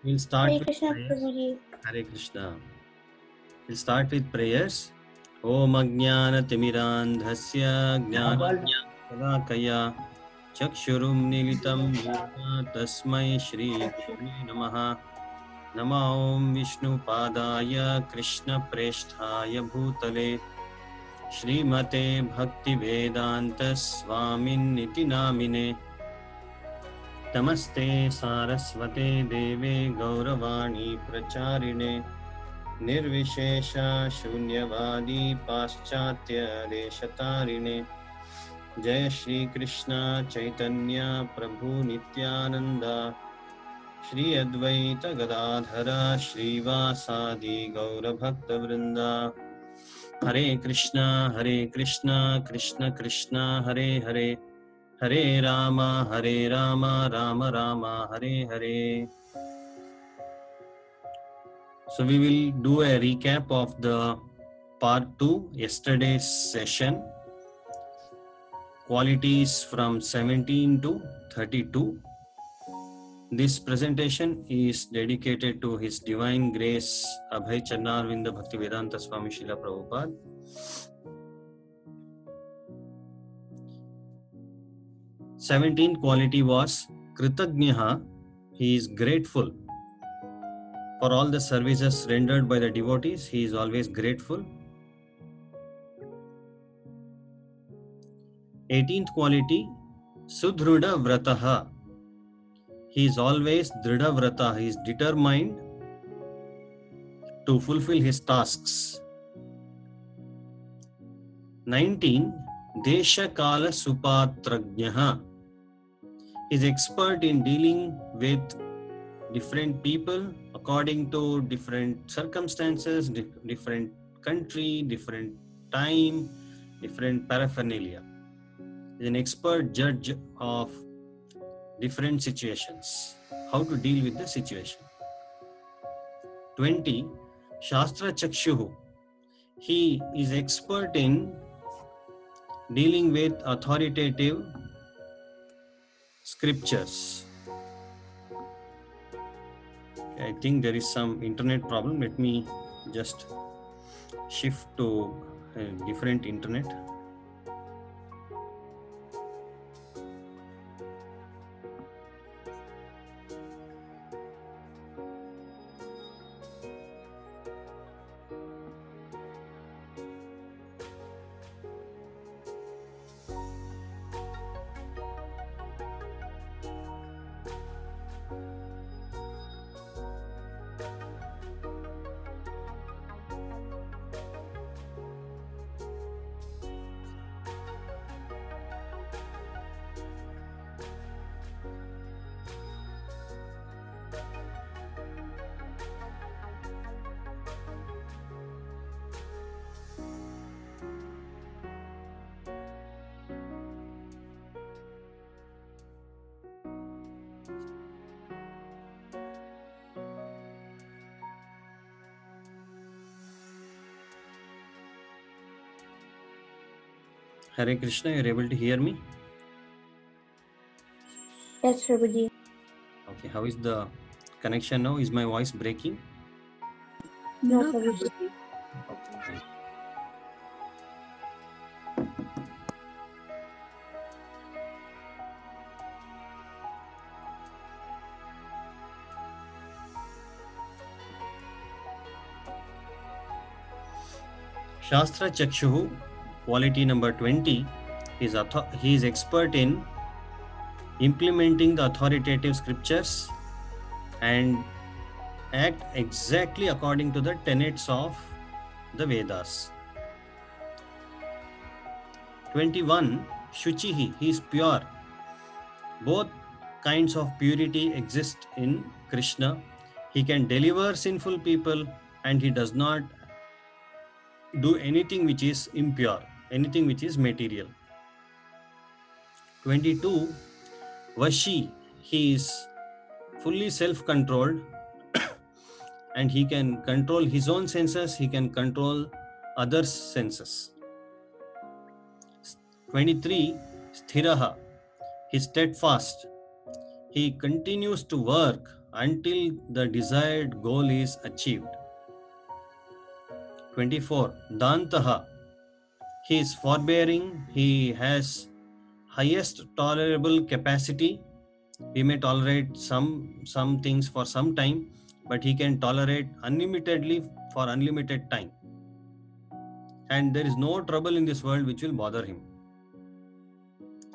We'll start Hare with Krishna prayers. Prabhuji. Hare Krishna. We'll start with prayers. Om Ajnana Timirandhasya Jnanakaya Chakshurum Militam Yena Tasmai Shri Gurave Namaha. Nama Om Vishnu Padaya Krishna Presthaya Bhutale Shrimate Bhakti Vedanta Swamin Niti Namine Namaste Saraswate Deve Gauravani Pracharine Nirvishesha Shunyavadi Paschatya Deshatarine Jai Shri Krishna Chaitanya Prabhu Nityananda Shri Advaita Gadadhara Shrivasadi Gaura Bhakta Vrinda Hare Krishna Krishna Krishna Hare Hare Hare Rama Rama Rama Hare Hare. So we will do a recap of the part 2, yesterday's session, qualities from 17 to 32. This presentation is dedicated to His Divine Grace Abhay Channarvinda Bhaktivedanta Swami Srila Prabhupada. Seventeenth quality was Kritagnaha. He is grateful for all the services rendered by the devotees. He is always grateful. 18th quality, Sudhrudha Vrataha. He is always Dhrida Vrata. He is determined to fulfill his tasks. 19. Desha Kala Supatragnaha. He is expert in dealing with different people according to different circumstances, different country, different time, different paraphernalia. He is an expert judge of different situations, how to deal with the situation. 20. Shastra Chakshuhu. He is expert in dealing with authoritative scriptures. I think there is some internet problem. Let me just shift to a different internet. Hare Krishna, you are able to hear me? Yes, Prabhuji. Okay, how is the connection now? Is my voice breaking? No, Prabhuji. Okay. Shastra Chakshuhu, quality number 20, he is expert in implementing the authoritative scriptures and act exactly according to the tenets of the Vedas. 21. Shuchihi, he is pure. Both kinds of purity exist in Krishna. He can deliver sinful people and he does not do anything which is impure, anything which is material. 22. Vashi, he is fully self-controlled and he can control his own senses, he can control others' senses. 23. Sthiraha, he is steadfast. He continues to work until the desired goal is achieved. 24. Dantaha. He is forbearing, he has highest tolerable capacity. He may tolerate some things for some time, but he can tolerate unlimitedly for unlimited time. And there is no trouble in this world which will bother him.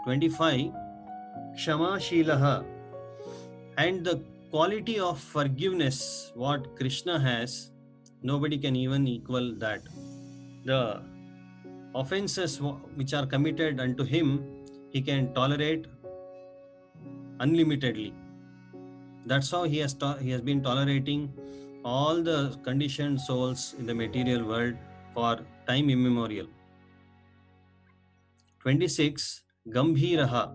25. Kshama Shilaha. And the quality of forgiveness what Krishna has, nobody can even equal that. The offenses which are committed unto him, he can tolerate unlimitedly. That's how he has been tolerating all the conditioned souls in the material world for time immemorial. 26. Gambhiraha.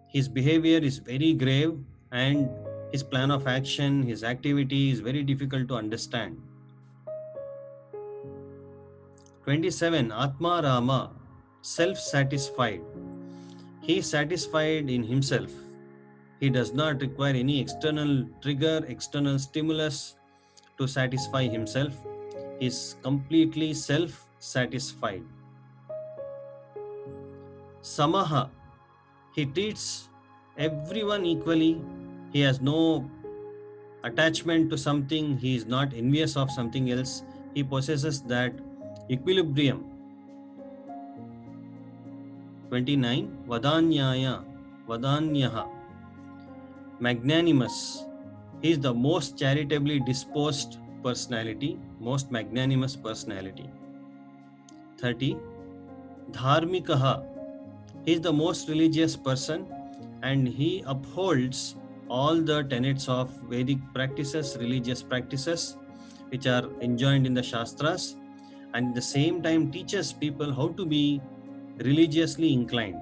His behavior is very grave and his plan of action, his activity is very difficult to understand. 27. Atma Rama. Self-satisfied. He is satisfied in himself. He does not require any external trigger, external stimulus to satisfy himself. He is completely self-satisfied. Samaha. He treats everyone equally. He has no attachment to something. He is not envious of something else. He possesses that equilibrium. 29. Vadanyaya. Vadanyaha. Magnanimous. He is the most charitably disposed personality, most magnanimous personality. 30. Dharmikaha. He is the most religious person and he upholds all the tenets of Vedic practices, religious practices which are enjoined in the Shastras, and at the same time teaches people how to be religiously inclined.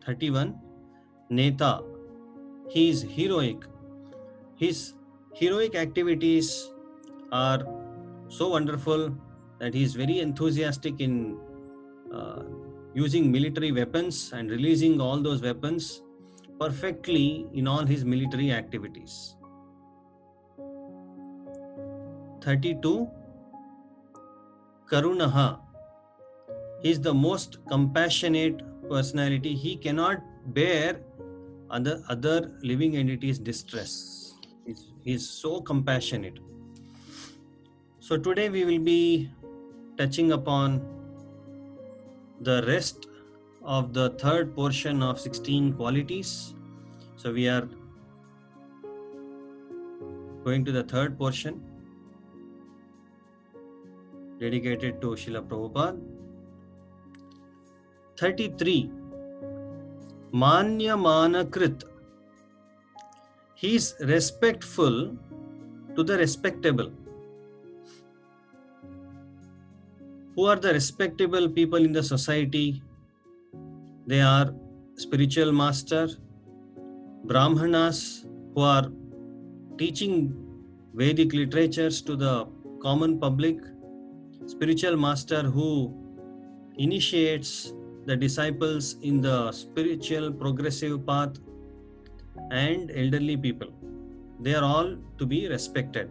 31. Neta. He is heroic. His heroic activities are so wonderful that he is very enthusiastic in using military weapons and releasing all those weapons perfectly in all his military activities. 32. Karunaha. He is the most compassionate personality. He cannot bear other living entities' distress. He is so compassionate. So today we will be touching upon the rest of the third portion of 16 qualities. So we are going to the third portion dedicated to Srila Prabhupada. 33. Manya Manakrit. He is respectful to the respectable. Who are the respectable people in the society? They are spiritual master, Brahmanas who are teaching Vedic literatures to the common public, spiritual master who initiates the disciples in the spiritual progressive path, and elderly people. They are all to be respected.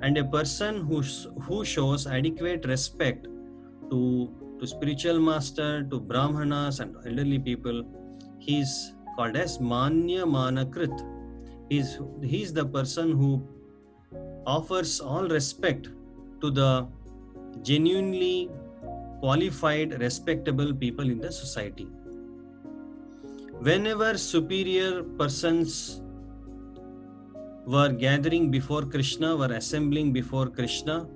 And a person who shows adequate respect to spiritual master, to Brahmanas and elderly people, he is called as Manya Manakrit. He is the person who offers all respect to the genuinely qualified, respectable people in the society. Whenever superior persons were gathering before Krishna, were assembling before Krishna,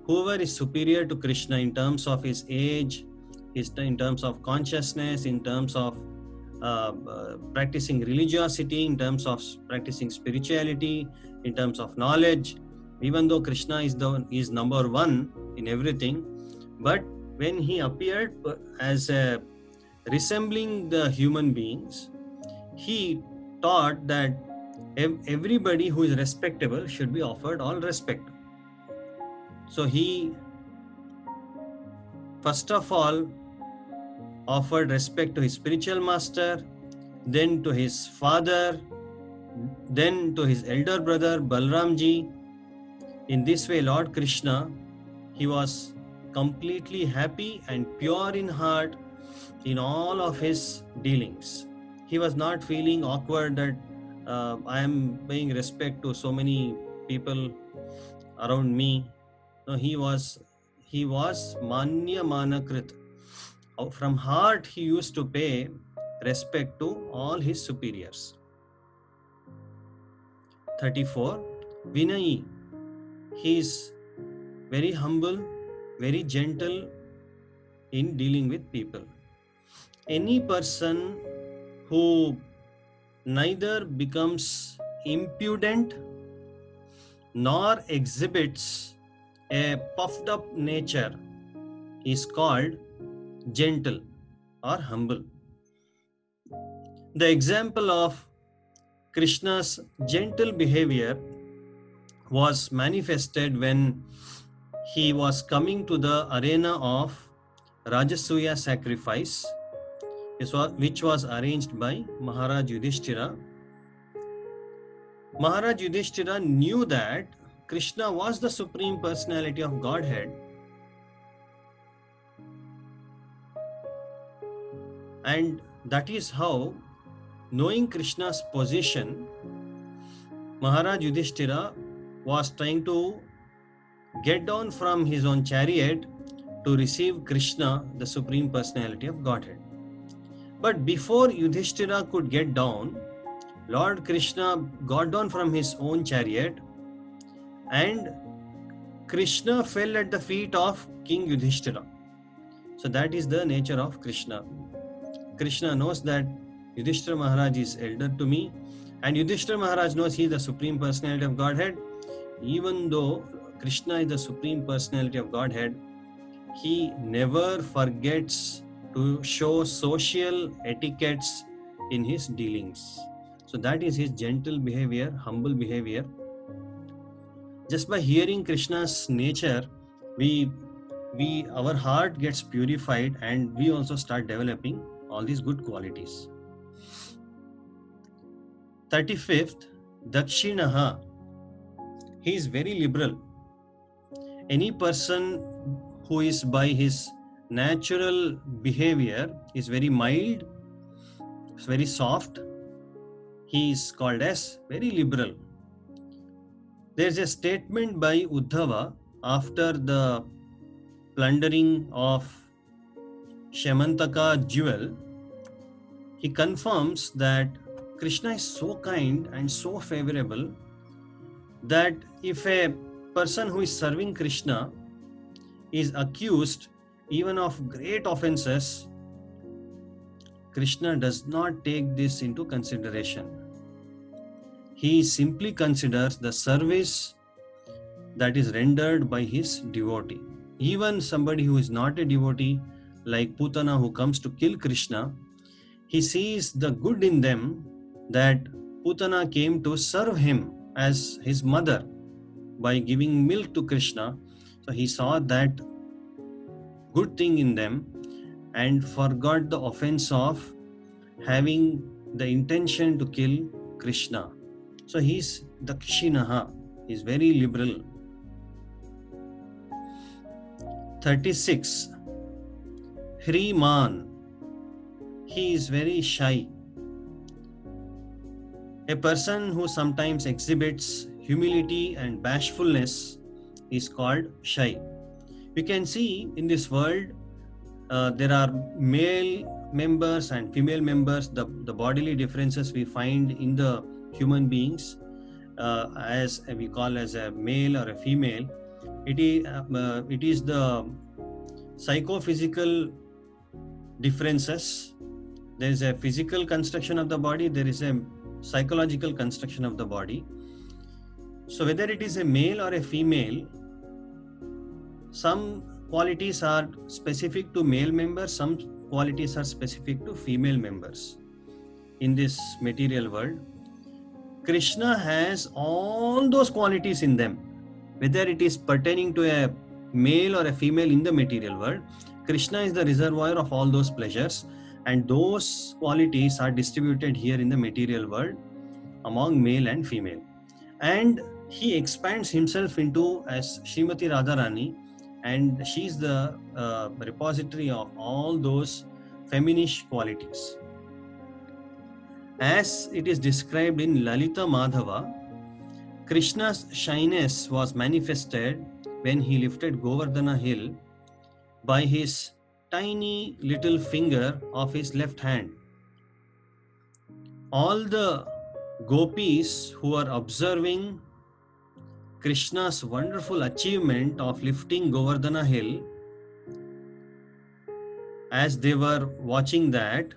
whoever is superior to Krishna in terms of his age, in terms of consciousness, in terms of practicing religiosity, in terms of practicing spirituality, in terms of knowledge, even though Krishna is number one in everything, but when he appeared as resembling the human beings, he taught that everybody who is respectable should be offered all respect. So he first of all offered respect to his spiritual master, then to his father, then to his elder brother Balramji. In this way, Lord Krishna, he was completely happy and pure in heart in all of his dealings. He was not feeling awkward that I am paying respect to so many people around me. No, he was Manya Manakrit. From heart, he used to pay respect to all his superiors. 34. Vinayi. He is very humble, very gentle in dealing with people. Any person who neither becomes impudent nor exhibits a puffed up nature is called gentle or humble. The example of Krishna's gentle behavior was manifested when he was coming to the arena of Rajasuya sacrifice, which was arranged by Maharaj Yudhishthira. Maharaj Yudhishthira knew that Krishna was the Supreme Personality of Godhead, and that is how, knowing Krishna's position, Maharaj Yudhishthira was trying to get down from his own chariot to receive Krishna, the Supreme Personality of Godhead. But before Yudhishthira could get down, Lord Krishna got down from his own chariot, and Krishna fell at the feet of King Yudhishthira. So that is the nature of Krishna. Krishna knows that Yudhishthira Maharaj is elder to me, and Yudhishthira Maharaj knows he is the Supreme Personality of Godhead. Even though Krishna is the Supreme Personality of Godhead, he never forgets to show social etiquettes in his dealings. So that is his gentle behavior, humble behavior. Just by hearing Krishna's nature, our heart gets purified, and we also start developing all these good qualities. 35th, Dakshinaha. He is very liberal. Any person who is by his natural behavior is very mild, is very soft, he is called as very liberal. There is a statement by Uddhava after the plundering of Shamantaka jewel. He confirms that Krishna is so kind and so favorable that if a person who is serving Krishna is accused even of great offenses, Krishna does not take this into consideration. He simply considers the service that is rendered by his devotee. Even somebody who is not a devotee, like Putana, who comes to kill Krishna, he sees the good in them, that Putana came to serve him as his mother by giving milk to Krishna. So he saw that good thing in them and forgot the offense of having the intention to kill Krishna. So he's Dakshinaha, he's very liberal. 36. Hriman. He is very shy. A person who sometimes exhibits humility and bashfulness is called shy. We can see in this world there are male members and female members. The bodily differences we find in the human beings, as we call as a male or a female, it is the psychophysical differences. There is a physical construction of the body, there is a psychological construction of the body. So whether it is a male or a female, some qualities are specific to male members, some qualities are specific to female members in this material world. Krishna has all those qualities in them. Whether it is pertaining to a male or a female in the material world, Krishna is the reservoir of all those pleasures. And those qualities are distributed here in the material world among male and female. And he expands himself into as Srimati Radharani, and she's the repository of all those feminine qualities. As it is described in Lalita Madhava, Krishna's shyness was manifested when he lifted Govardhana hill by his tiny little finger of his left hand. All the gopis who are observing Krishna's wonderful achievement of lifting Govardhana hill, as they were watching that,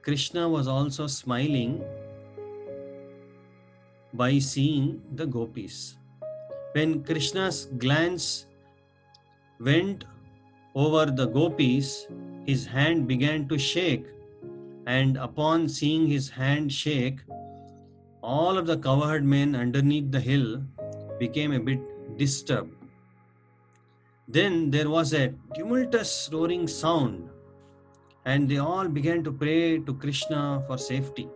Krishna was also smiling by seeing the gopis. When Krishna's glance went over the gopis, his hand began to shake, and upon seeing his hand shake, all of the cowherd men underneath the hill became a bit disturbed. Then there was a tumultuous roaring sound, and they all began to pray to Krishna for safety.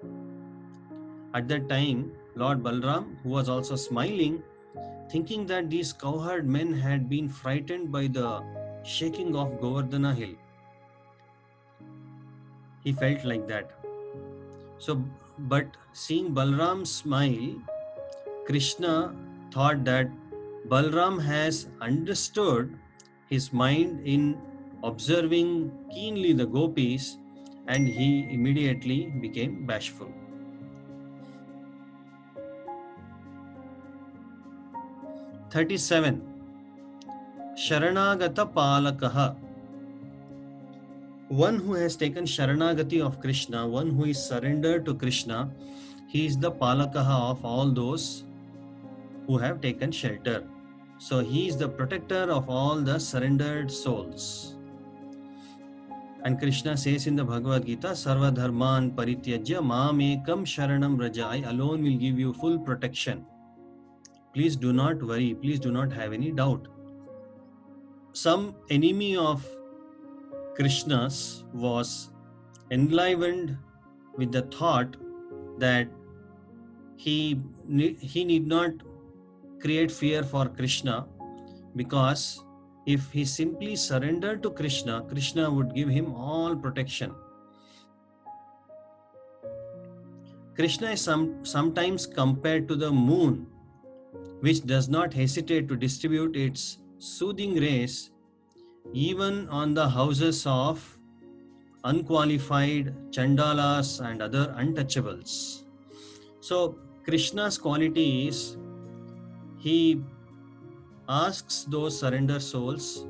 At that time, Lord Balram, who was also smiling, thinking that these cowherd men had been frightened by the shaking of Govardhana hill. He felt like that. So, but seeing Balram's smile, Krishna thought that Balram has understood his mind in observing keenly the gopis, and he immediately became bashful. 37. Sharanagata Palakaha. One who has taken Sharanagati of Krishna, one who is surrendered to Krishna, he is the Palakaha of all those who have taken shelter. So he is the protector of all the surrendered souls. And Krishna says in the Bhagavad Gita, Sarva Dharman Parityajya Mam Ekam Sharanam Raja. I alone will give you full protection. Please do not worry. Please do not have any doubt. Some enemy of Krishna's was enlivened with the thought that he need not create fear for Krishna, because if he simply surrendered to Krishna, Krishna would give him all protection. Krishna is sometimes compared to the moon, which does not hesitate to distribute its soothing rays even on the houses of unqualified chandalas and other untouchables. So Krishna's quality is, he asks those surrender souls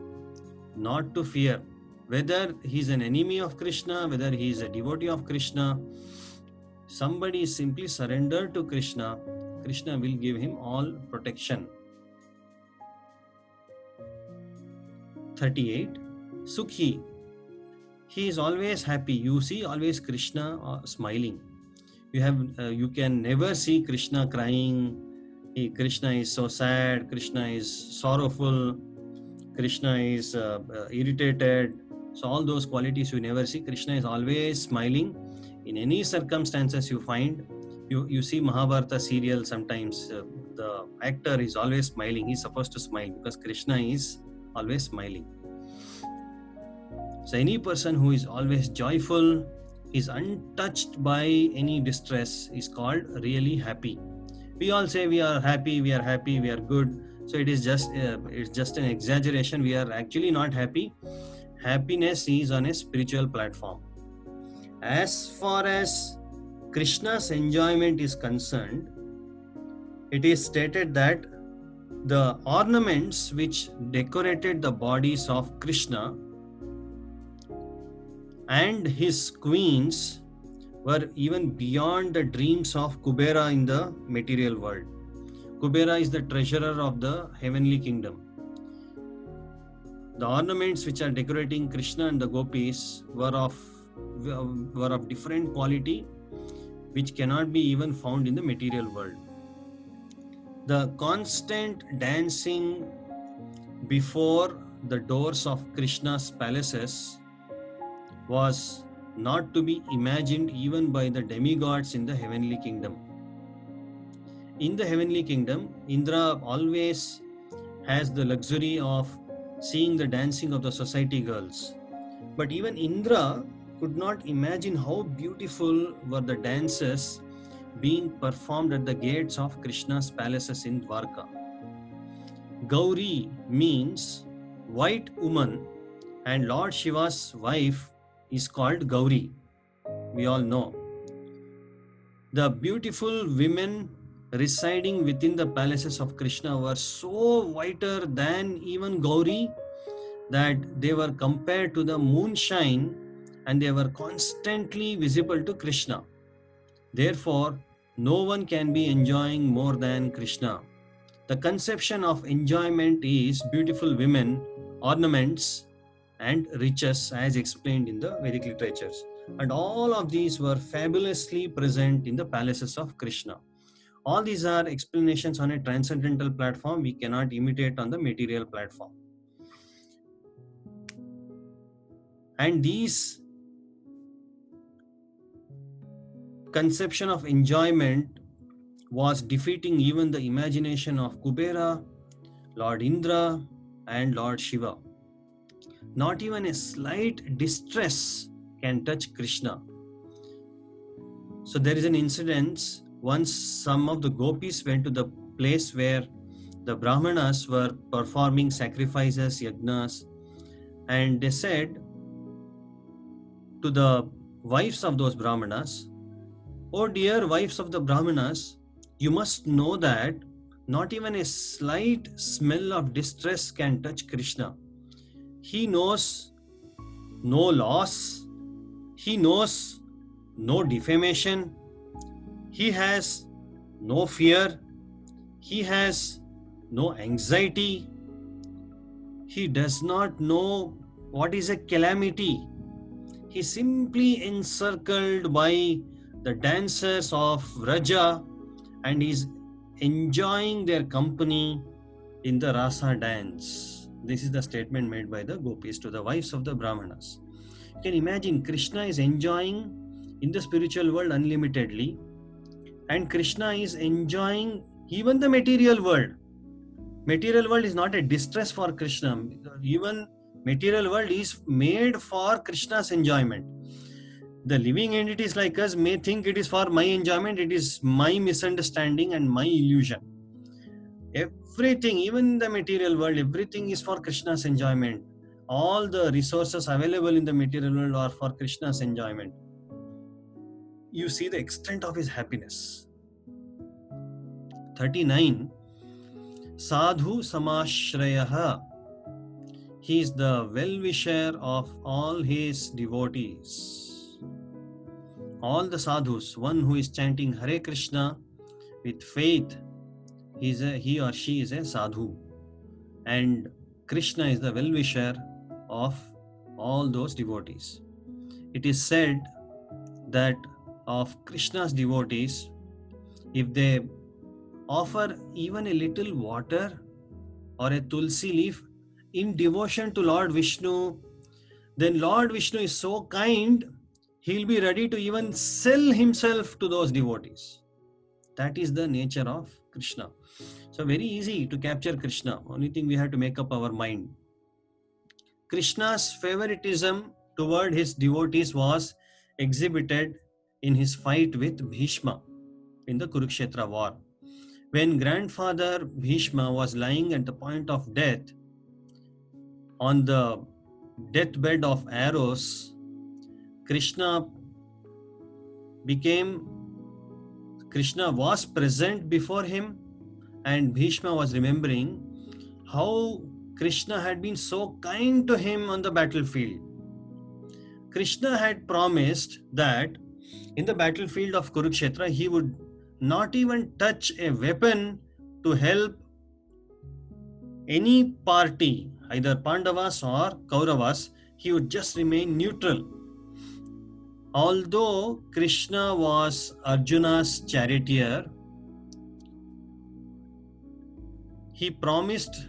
not to fear. Whether he is an enemy of Krishna, whether he is a devotee of Krishna, somebody is simply surrendered to Krishna, Krishna will give him all protection. 38. Sukhi. He is always happy. You see always Krishna smiling. You can never see Krishna crying. Krishna is so sad. Krishna is sorrowful. Krishna is irritated. So all those qualities you never see. Krishna is always smiling. In any circumstances you find, you see Mahabharata serial sometimes, the actor is always smiling. He's supposed to smile because Krishna is always smiling. So any person who is always joyful, is untouched by any distress, is called really happy. We all say we are happy, we are good. So it is just it's just an exaggeration. We are actually not happy. Happiness is on a spiritual platform. As far as Krishna's enjoyment is concerned, it is stated that the ornaments which decorated the bodies of Krishna and his queens were even beyond the dreams of Kubera in the material world. Kubera is the treasurer of the heavenly kingdom. The ornaments which are decorating Krishna and the gopis were of different quality, which cannot be even found in the material world. The constant dancing before the doors of Krishna's palaces was not to be imagined even by the demigods in the heavenly kingdom. In the heavenly kingdom, Indra always has the luxury of seeing the dancing of the society girls. But even Indra could not imagine how beautiful were the dances being performed at the gates of Krishna's palaces in Dwarka. Gauri means white woman, and Lord Shiva's wife is called Gauri. We all know. The beautiful women residing within the palaces of Krishna were so whiter than even Gauri that they were compared to the moonshine and they were constantly visible to Krishna. Therefore, no one can be enjoying more than Krishna. The conception of enjoyment is beautiful women, ornaments, and riches, as explained in the Vedic literatures. And all of these were fabulously present in the palaces of Krishna. All these are explanations on a transcendental platform. We cannot imitate on the material platform. And these conception of enjoyment was defeating even the imagination of Kubera, Lord Indra, and Lord Shiva. Not even a slight distress can touch Krishna. So there is an incident. Once some of the gopis went to the place where the Brahmanas were performing sacrifices, yagnas, and they said to the wives of those Brahmanas, "Oh dear wives of the Brahmanas, you must know that not even a slight smell of distress can touch Krishna. He knows no loss, he knows no defamation, he has no fear, he has no anxiety, he does not know what is a calamity. He is simply encircled by the dancers of Vraja and is enjoying their company in the Rasa dance." This is the statement made by the gopis to the wives of the Brahmanas. You can imagine Krishna is enjoying in the spiritual world unlimitedly, and Krishna is enjoying even the material world. Material world is not a distress for Krishna. Even material world is made for Krishna's enjoyment. The living entities like us may think it is for my enjoyment, it is my misunderstanding and my illusion. Everything, even the material world, everything is for Krishna's enjoyment. All the resources available in the material world are for Krishna's enjoyment. You see the extent of his happiness. 39. Sadhu Samashrayaha. He is the well-wisher of all his devotees. All the sadhus, one who is chanting Hare Krishna with faith, he or she is a sadhu. And Krishna is the well-wisher of all those devotees. It is said that of Krishna's devotees, if they offer even a little water or a tulsi leaf in devotion to Lord Vishnu, then Lord Vishnu is so kind, he'll be ready to even sell himself to those devotees. That is the nature of Krishna. So very easy to capture Krishna. Only thing we have to make up our mind. Krishna's favoritism toward his devotees was exhibited in his fight with Bhishma in the Kurukshetra war. When grandfather Bhishma was lying at the point of death, on the deathbed of arrows, Krishna was present before him, and Bhishma was remembering how Krishna had been so kind to him on the battlefield. Krishna had promised that in the battlefield of Kurukshetra, he would not even touch a weapon to help any party, either Pandavas or Kauravas. He would just remain neutral. Although Krishna was Arjuna's charioteer, he promised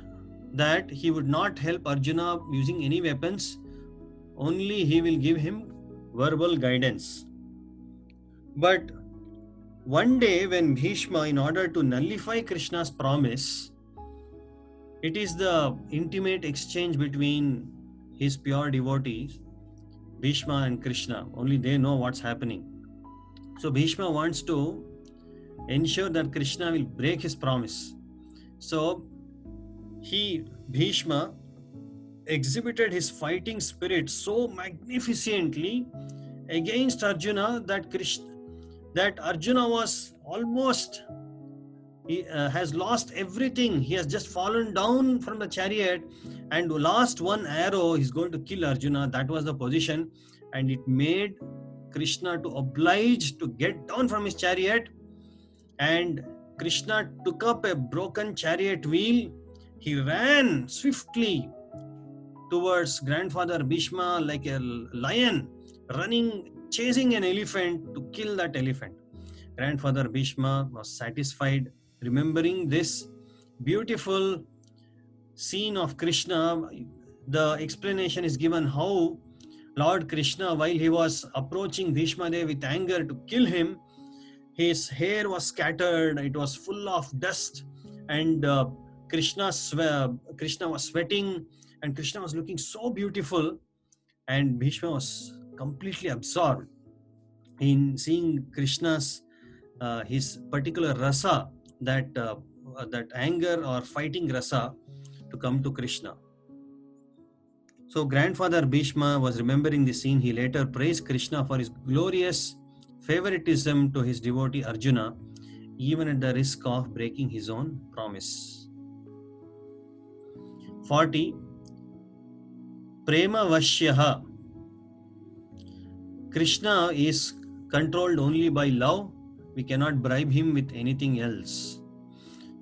that he would not help Arjuna using any weapons, only he will give him verbal guidance. But one day when Bhishma, in order to nullify Krishna's promise, it is the intimate exchange between his pure devotees, Bhishma and Krishna. Only they know what's happening. So Bhishma wants to ensure that Krishna will break his promise. So Bhishma, exhibited his fighting spirit so magnificently against Arjuna that Arjuna was almost, he has lost everything. He has just fallen down from the chariot, and last one arrow is going to kill Arjuna. That was the position, and it made Krishna to oblige to get down from his chariot. And Krishna took up a broken chariot wheel. He ran swiftly towards grandfather Bhishma like a lion running, chasing an elephant to kill that elephant. Grandfather Bhishma was satisfied, remembering this beautiful scene of Krishna. The explanation is given how Lord Krishna, while he was approaching Bhishma Dev with anger to kill him, his hair was scattered, it was full of dust, and Krishna was sweating, and Krishna was looking so beautiful, and Bhishma was completely absorbed in seeing Krishna's his particular rasa, that anger or fighting rasa, to come to Krishna. So grandfather Bhishma was remembering the scene. He later praised Krishna for his glorious favoritism to his devotee Arjuna, even at the risk of breaking his own promise. 40. Prema Vashyaha. Krishna is controlled only by love. We cannot bribe him with anything else.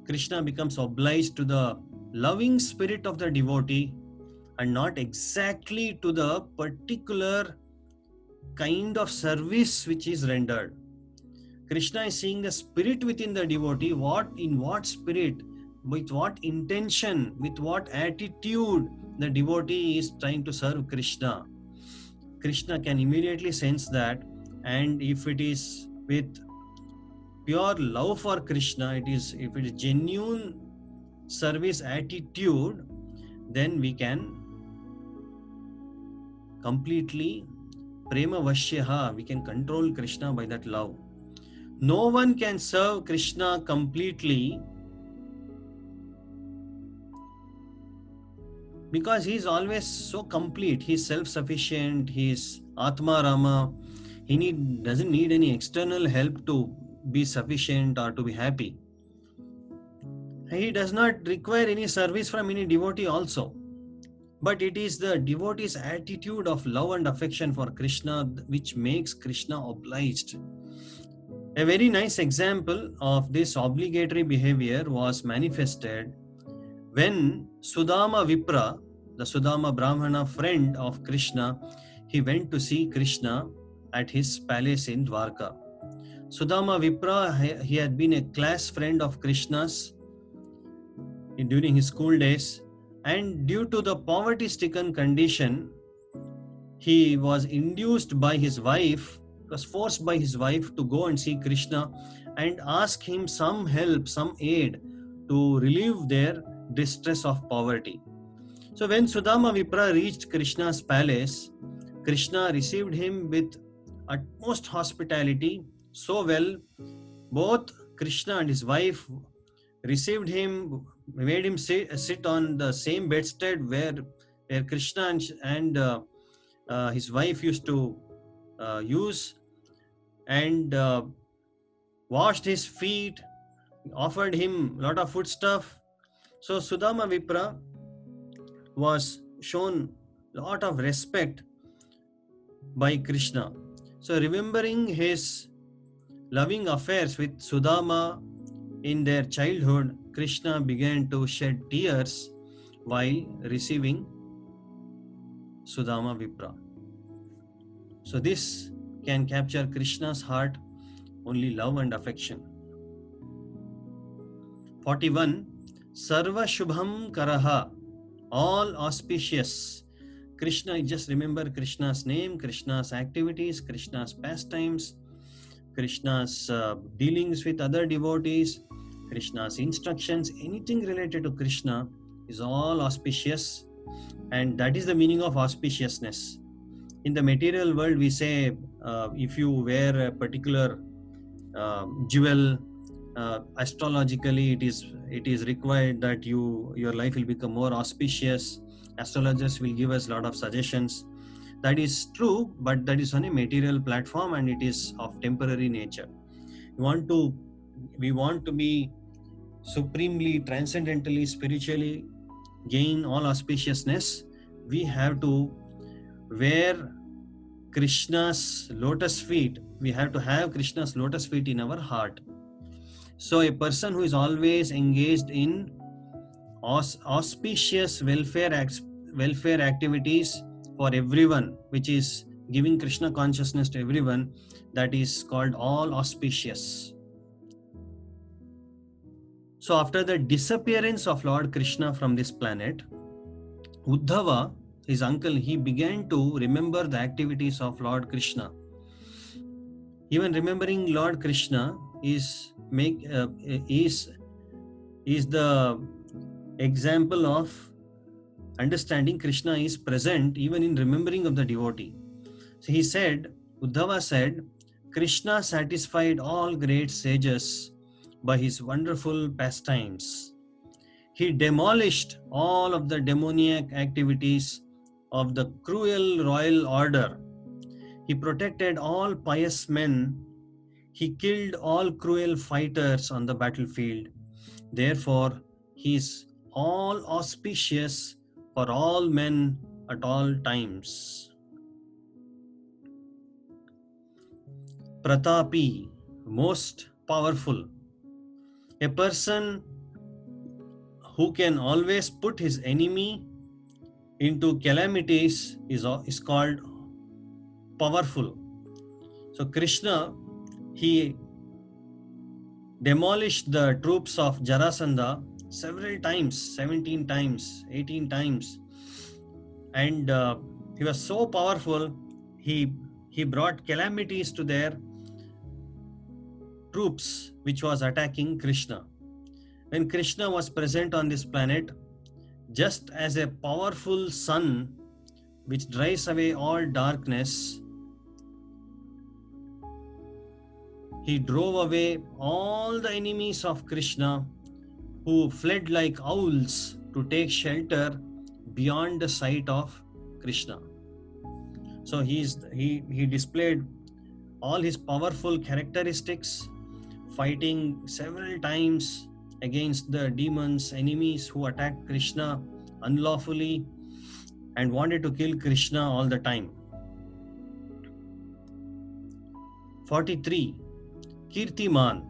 Krishna becomes obliged to the loving spirit of the devotee and not exactly to the particular kind of service which is rendered. Krishna is seeing the spirit within the devotee, in what spirit, with what intention, with what attitude the devotee is trying to serve Krishna. Krishna can immediately sense that, and if it is with pure love for Krishna, if it is genuine service attitude, then we can completely prema vashyaha, we can control Krishna by that love. No one can serve Krishna completely because he is always so complete. He is self-sufficient, he is Atma Rama. He doesn't need any external help to be sufficient or to be happy. He does not require any service from any devotee also. But it is the devotee's attitude of love and affection for Krishna which makes Krishna obliged. A very nice example of this obligatory behavior was manifested when Sudama Vipra, the Sudama Brahmana friend of Krishna, he went to see Krishna at his palace in Dwarka. Sudama Vipra, he had been a class friend of Krishna's during his school days, and due to the poverty-stricken condition, he was induced by his wife, was forced by his wife to go and see Krishna and ask him some help, some aid to relieve their distress of poverty. So when Sudama Vipra reached Krishna's palace, Krishna received him with utmost hospitality so well. Both Krishna and his wife received him, made him sit on the same bedstead where Krishna and his wife used to use, and washed his feet, offered him a lot of foodstuff. So Sudama Vipra was shown a lot of respect by Krishna. So remembering his loving affairs with Sudama in their childhood, Krishna began to shed tears while receiving Sudama Vipra. So this can capture Krishna's heart, only love and affection. 41. Sarva Shubham Karaha, all auspicious. Krishna, just remember Krishna's name, Krishna's activities, Krishna's pastimes, Krishna's dealings with other devotees, Krishna's instructions, anything related to Krishna is all auspicious, and that is the meaning of auspiciousness. In the material world, we say if you wear a particular jewel, astrologically it is required that your life will become more auspicious. Astrologers will give us a lot of suggestions. That is true, but that is on a material platform and it is of temporary nature. We want to be supremely, transcendentally, spiritually gain all auspiciousness. We have to wear Krishna's lotus feet. We have to have Krishna's lotus feet in our heart. So a person who is always engaged in auspicious welfare activities for everyone, which is giving Krishna consciousness to everyone, that is called all auspicious. So after the disappearance of Lord Krishna from this planet, Uddhava, his uncle, he began to remember the activities of Lord Krishna. Even remembering Lord Krishna is the example of understanding Krishna is present even in remembering of the devotee. So Uddhava said, Krishna satisfied all great sages by his wonderful pastimes. He demolished all of the demoniac activities of the cruel royal order. He protected all pious men. He killed all cruel fighters on the battlefield. Therefore, he is all auspicious for all men at all times. Pratapi, most powerful. A person who can always put his enemy into calamities is called powerful. So Krishna, he demolished the troops of Jarasandha several times, 17 times, 18 times. And he was so powerful, he brought calamities to their troops which was attacking Krishna. When Krishna was present on this planet, just as a powerful sun which drives away all darkness, he drove away all the enemies of Krishna who fled like owls to take shelter beyond the sight of Krishna. So he displayed all his powerful characteristics, fighting several times against the demons, enemies who attacked Krishna unlawfully and wanted to kill Krishna all the time. 43. Kirtiman,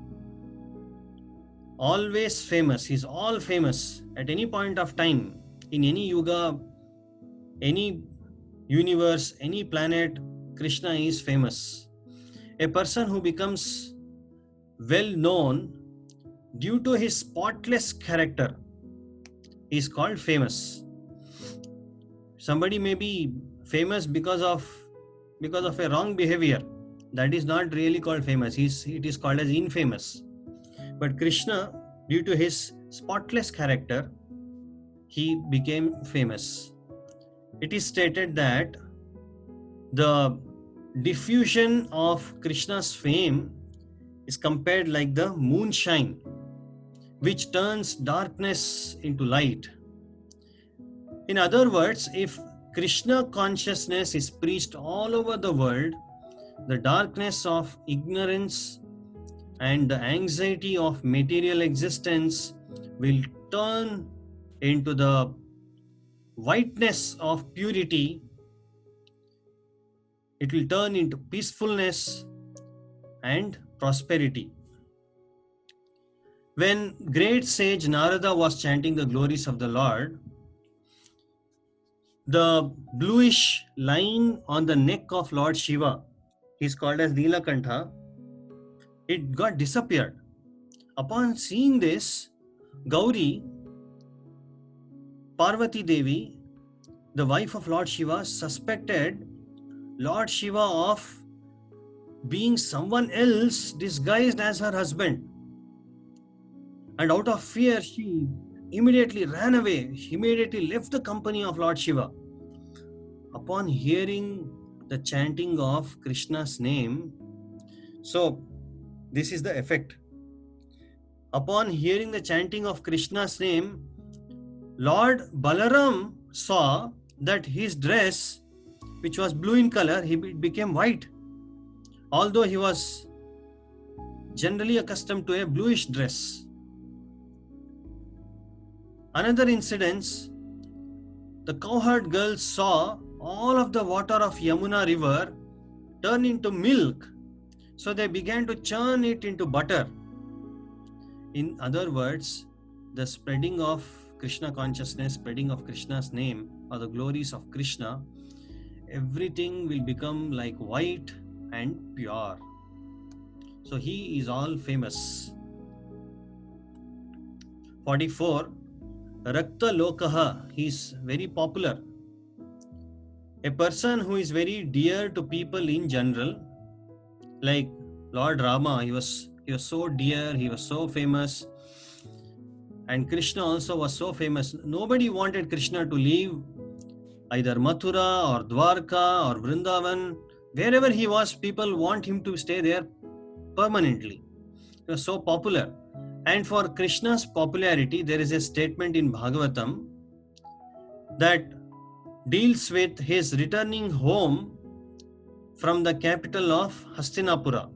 always famous. He's all famous at any point of time, in any yuga, any universe, any planet. Krishna is famous. A person who becomes well known due to his spotless character is called famous. Somebody may be famous because of a wrong behavior. That is not really called famous. It is called as infamous. But Krishna, due to his spotless character, he became famous. It is stated that the diffusion of Krishna's fame is compared like the moonshine, which turns darkness into light. In other words, if Krishna consciousness is preached all over the world, the darkness of ignorance and the anxiety of material existence will turn into the whiteness of purity. It will turn into peacefulness and prosperity. When great sage Narada was chanting the glories of the Lord, the bluish line on the neck of Lord Shiva, he is called as Nilakantha, it got disappeared. Upon seeing this, Gauri, Parvati Devi, the wife of Lord Shiva, suspected Lord Shiva of being someone else disguised as her husband. And out of fear, she immediately ran away. She immediately left the company of Lord Shiva. Upon hearing the chanting of Krishna's name, so this is the effect. Upon hearing the chanting of Krishna's name, Lord Balaram saw that his dress, which was blue in color, became white. Although he was generally accustomed to a bluish dress. Another incident, the cowherd girls saw all of the water of Yamuna river turn into milk. So they began to churn it into butter. In other words, the spreading of Krishna consciousness, spreading of Krishna's name or the glories of Krishna, everything will become like white and pure. So he is all famous. 44. Rakta Lokaha, he is very popular. A person who is very dear to people in general, like Lord Rama, he was so dear, he was so famous, and Krishna also was so famous. Nobody wanted Krishna to leave either Mathura or Dwarka or Vrindavan. Wherever he was, people want him to stay there permanently. He was so popular. And for Krishna's popularity, there is a statement in Bhagavatam that deals with his returning home from the capital of Hastinapura.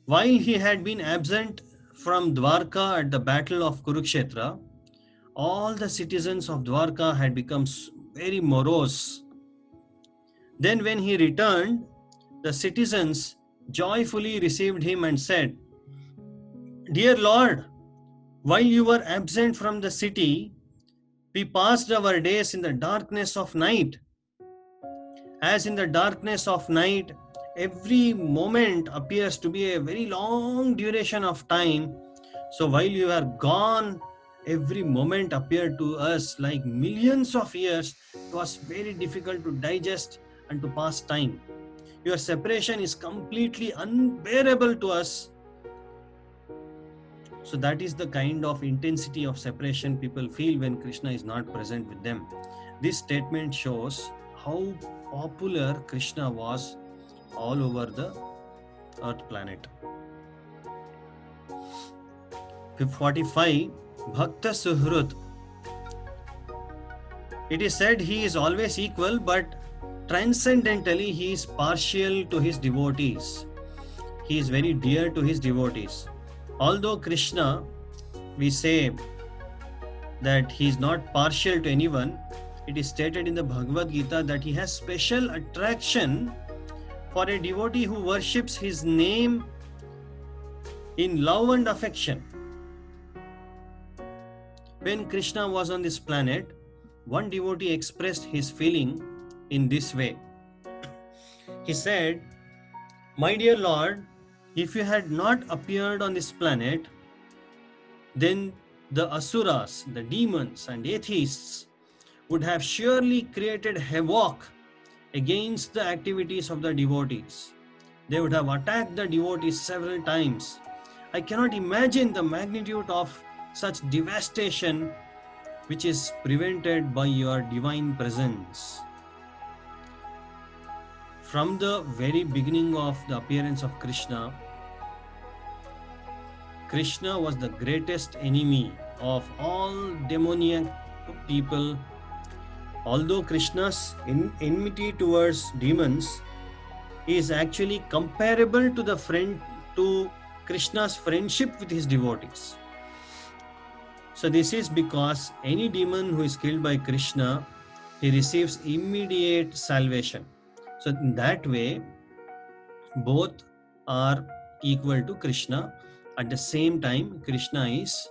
While he had been absent from Dwarka at the battle of Kurukshetra, all the citizens of Dwarka had become very morose. Then when he returned, the citizens joyfully received him and said, "Dear Lord, while you were absent from the city, we passed our days in the darkness of night. As in the darkness of night, every moment appears to be a very long duration of time. So while you are gone, every moment appeared to us like millions of years. It was very difficult to digest and to pass time. Your separation is completely unbearable to us." So that is the kind of intensity of separation people feel when Krishna is not present with them. This statement shows how popular Krishna was all over the earth planet. 45. Bhakta Suhrut. It is said he is always equal, but transcendentally he is partial to his devotees. He is very dear to his devotees. Although Krishna, we say that he is not partial to anyone, it is stated in the Bhagavad Gita that he has special attraction for a devotee who worships his name in love and affection. When Krishna was on this planet, one devotee expressed his feeling in this way. He said, "My dear Lord, if you had not appeared on this planet, then the asuras, the demons and atheists would have surely created havoc against the activities of the devotees. They would have attacked the devotees several times. I cannot imagine the magnitude of such devastation which is prevented by your divine presence." From the very beginning of the appearance of Krishna, Krishna was the greatest enemy of all demoniac people. Although Krishna's enmity towards demons is actually comparable to Krishna's friendship with his devotees. So this is because any demon who is killed by Krishna, he receives immediate salvation. So in that way, both are equal to Krishna. At the same time, Krishna is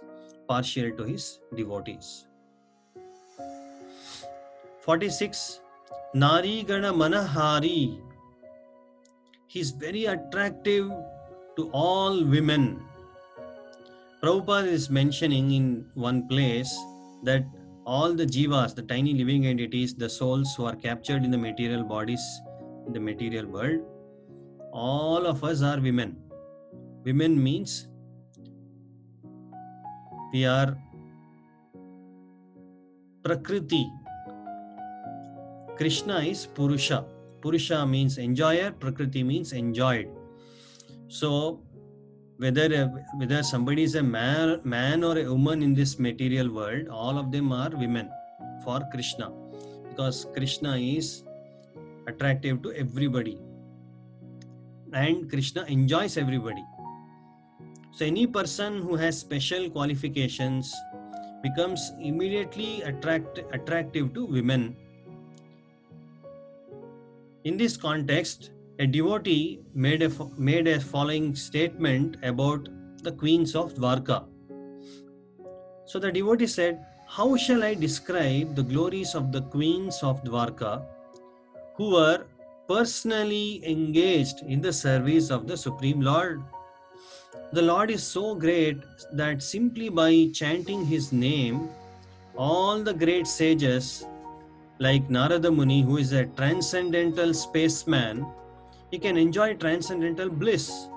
partial to his devotees. 46. Nari Gana Manahari. He is very attractive to all women. Prabhupada is mentioning in one place that all the jivas, the tiny living entities, the souls who are captured in the material bodies, in the material world, all of us are women. Women means we are Prakriti. Krishna is Purusha. Purusha means enjoyer, Prakriti means enjoyed. So whether somebody is a man or a woman in this material world, all of them are women for Krishna, because Krishna is attractive to everybody and Krishna enjoys everybody. So any person who has special qualifications becomes immediately attractive to women. In this context, a devotee made a following statement about the queens of Dwarka. So the devotee said, "How shall I describe the glories of the queens of Dwarka who were personally engaged in the service of the Supreme Lord? The Lord is so great that simply by chanting his name, all the great sages like Narada Muni, who is a transcendental spaceman, he can enjoy transcendental bliss.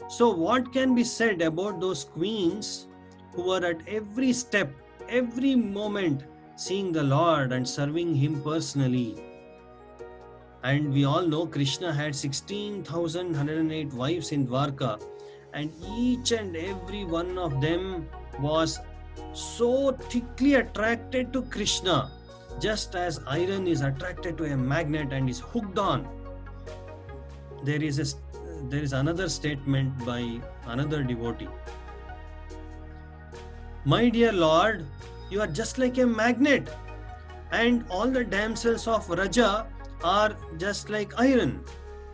So what can be said about those queens who were at every step, every moment seeing the Lord and serving him personally?" And we all know Krishna had 16,108 wives in Dwarka, and each and every one of them was so thickly attracted to Krishna, just as iron is attracted to a magnet and is hooked on. There is another statement by another devotee. "My dear Lord, you are just like a magnet, and all the damsels of Raja are just like iron.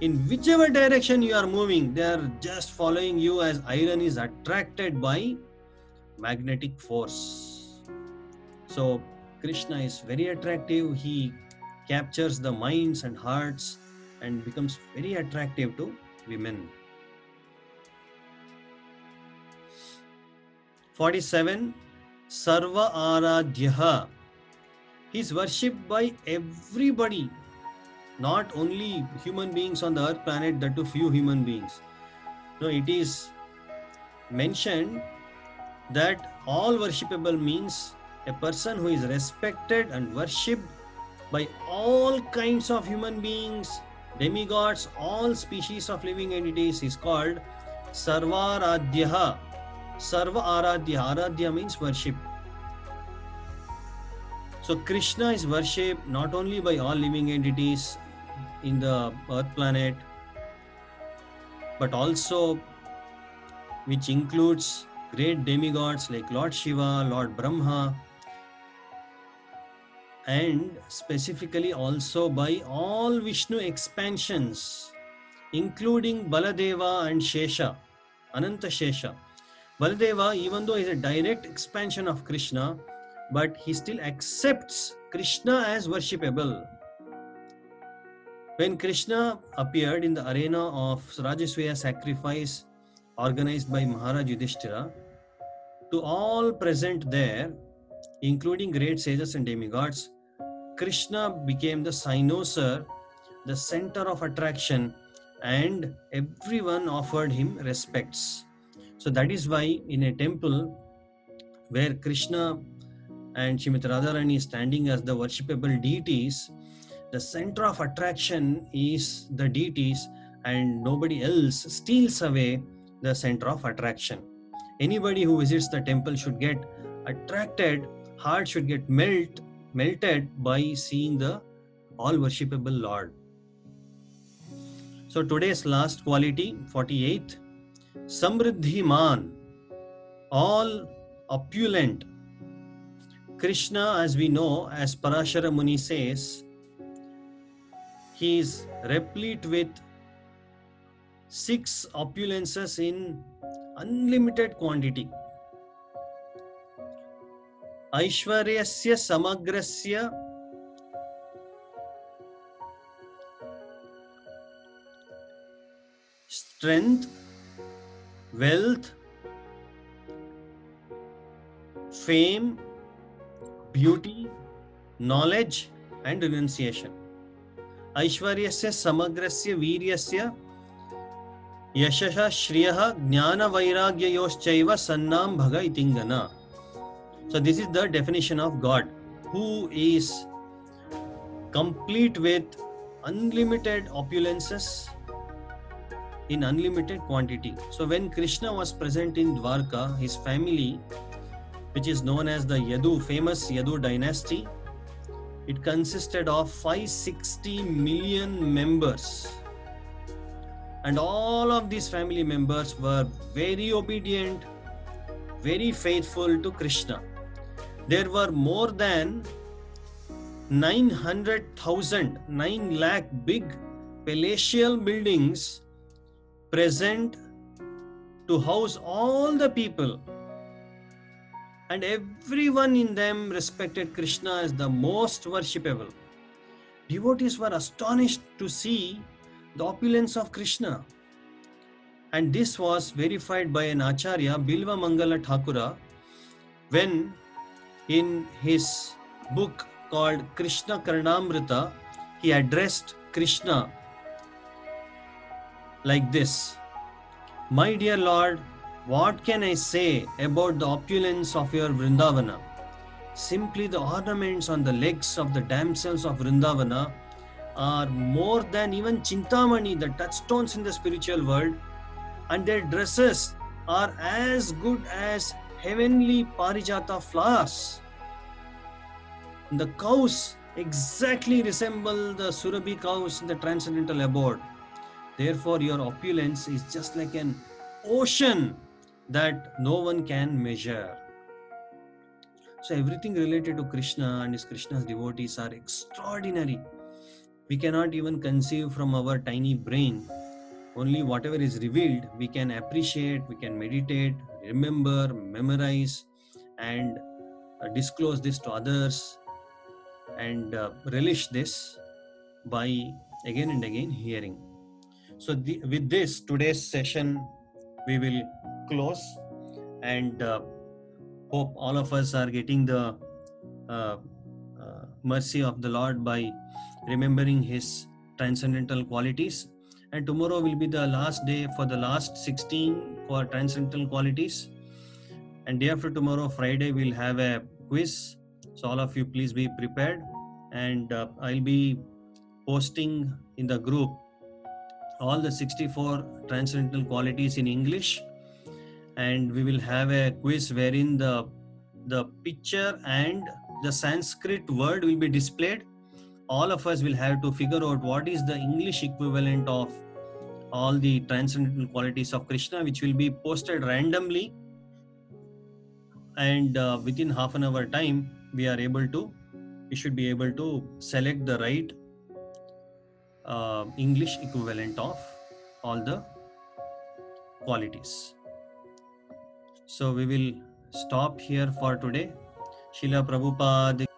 In whichever direction you are moving, they are just following you, as iron is attracted by magnetic force." So Krishna is very attractive. He captures the minds and hearts and becomes very attractive to women. 47. Sarva Aradhyaha. He is worshipped by everybody, not only human beings on the earth planet, that too few human beings. No, it is mentioned that all worshipable means a person who is respected and worshipped by all kinds of human beings, demigods, all species of living entities is called Sarvaradhyaha. Sarva Aradhya. Aradhya means worship. So Krishna is worshipped not only by all living entities in the earth planet, but also which includes great demigods like Lord Shiva, Lord Brahma, and specifically also by all Vishnu expansions, including Baladeva and Shesha, Ananta Shesha. Baladeva, even though he is a direct expansion of Krishna, but he still accepts Krishna as worshipable. When Krishna appeared in the arena of Rajasuya sacrifice organized by Maharaj Yudhishthira, to all present there, including great sages and demigods, Krishna became the cynosure, the center of attraction, and everyone offered him respects. So that is why in a temple where Krishna and Srimati Radharani is standing as the worshipable deities, the center of attraction is the deities, and nobody else steals away the center of attraction. Anybody who visits the temple should get attracted, heart should get melted by seeing the all worshipable Lord. So today's last quality, 48th, Samriddhiman, all opulent. Krishna, as we know, as Parashara Muni says, he is replete with 6 opulences in unlimited quantity. Aishwaryasya samagrasya strength, wealth, fame, beauty, knowledge and renunciation. Aishwaryasya samagrasya viryasya yashasha shriyah jnana vairagyayoschaiva sannam bhaga itingana. So this is the definition of God, who is complete with unlimited opulences in unlimited quantity. So when Krishna was present in Dwarka, his family, which is known as the Yadu, famous Yadu dynasty, it consisted of 560 million members. And all of these family members were very obedient, very faithful to Krishna. There were more than 900,000, 9 lakh big palatial buildings present to house all the people, and everyone in them respected Krishna as the most worshipable. Devotees were astonished to see the opulence of Krishna, and this was verified by an Acharya, Bilva Mangala Thakura, when in his book called Krishna Karnamrita, he addressed Krishna like this: My dear Lord, what can I say about the opulence of your Vrindavana? Simply the ornaments on the legs of the damsels of Vrindavana are more than even Chintamani, the touchstones in the spiritual world, and their dresses are as good as heavenly Parijata flowers. The cows exactly resemble the Surabhi cows in the transcendental abode. Therefore, your opulence is just like an ocean that no one can measure. So everything related to Krishna and his Krishna's devotees are extraordinary. We cannot even conceive from our tiny brain. Only whatever is revealed, we can appreciate, we can meditate, remember, memorize, and disclose this to others, and relish this by again and again hearing. So with this, today's session we will close, and hope all of us are getting the mercy of the Lord by remembering his transcendental qualities. And tomorrow will be the last day for the last 16 transcendental qualities, and day after tomorrow, Friday, we'll have a quiz. So all of you please be prepared, and I'll be posting in the group all the 64 transcendental qualities in English, and we will have a quiz wherein the picture and the Sanskrit word will be displayed. All of us will have to figure out what is the English equivalent of all the transcendental qualities of Krishna, which will be posted randomly, and within half an hour time we should be able to select the right English equivalent of all the qualities. So we will stop here for today. Srila Prabhupada